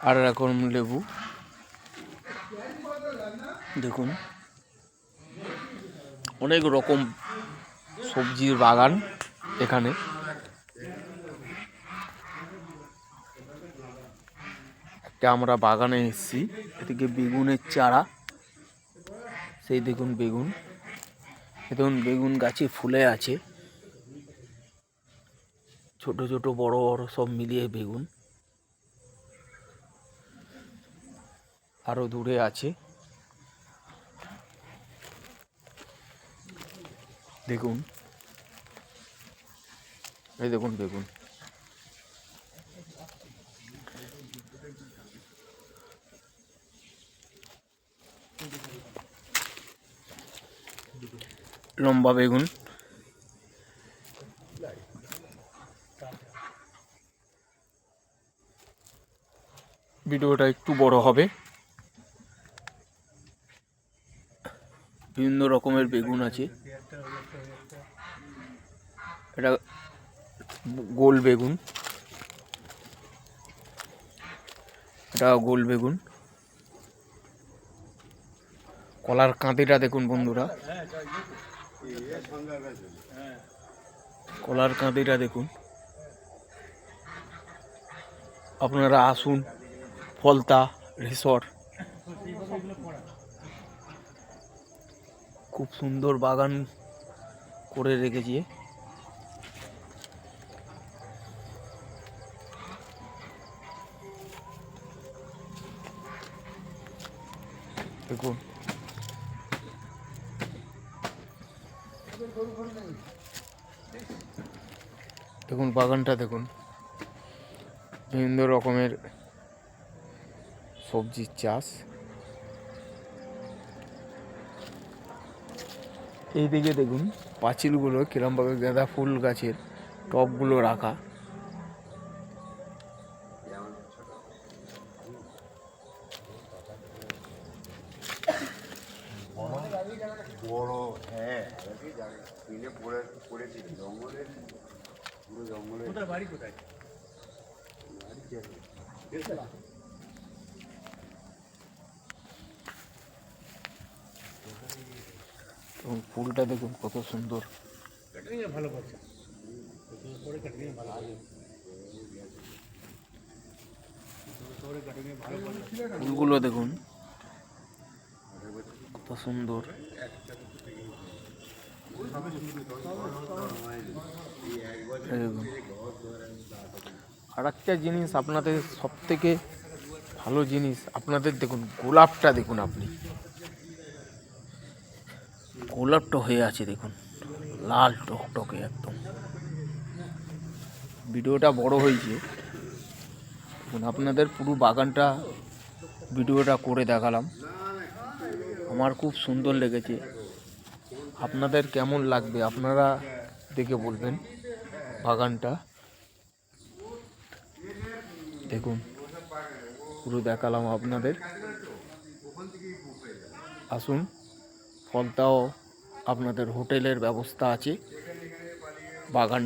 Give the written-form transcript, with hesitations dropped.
আর এরকম লেবু দেখুন, অনেক রকম সবজির বাগান এখানে। একটা আমরা বাগানে এসেছি, এদিকে বেগুনের চারা, সেই দেখুন বেগুন, দেখুন বেগুন গাছে ফুলে আছে, ছোট ছোট বড় বড় সব মিলিয়ে বেগুন। আরো দূরে আছে দেখুন, এই দেখুন বেগুন। লম্বা বেগুন। ভিডিওটা একটু বড় হবে। বিভিন্ন রকমের বেগুন আছে। এটা গোল বেগুন, এটা গোল বেগুন। কলার কাঁদিটা দেখুন বন্ধুরা, কলার কাঁদিটা দেখুন। আপনারা আসুন ফলতা রিসর্ট, খুব সুন্দর বাগান করে রেখেছি। দেখুন দেখুন বাগানটা দেখুন, বিভিন্ন রকমের সবজির চাষ। এইদিকে দেখুন পাঁচিলগুলো কিরমভাবে গাঁদা ফুল গাছের টবগুলো রাখা। বড়, হ্যাঁ পড়েছিল জঙ্গলের, পুরো জঙ্গলের। কোথায় বাড়ি, কোথায় এবং ফুলটা দেখুন কত সুন্দর। ভালো করছে, ফুলগুলো দেখুন কত সুন্দর। আর একটা জিনিস আপনাদের সব থেকে ভালো জিনিস, আপনাদের দেখুন গোলাপটা দেখুন, আপনি গোলাপটা হয়ে আছে দেখুন, লাল টকটকে একদম। ভিডিওটা বড় হয়েছে, দেখুন আপনাদের পুরো বাগানটা ভিডিওটা করে দেখালাম। আমার খুব সুন্দর লেগেছে, আপনাদের কেমন লাগবে আপনারা দেখে বলবেন বাগানটা। দেখুন পুরো দেখালাম আপনাদের। আসুন, ফলতাও আপনাদের হোটেলের ব্যবস্থা আছে বাগান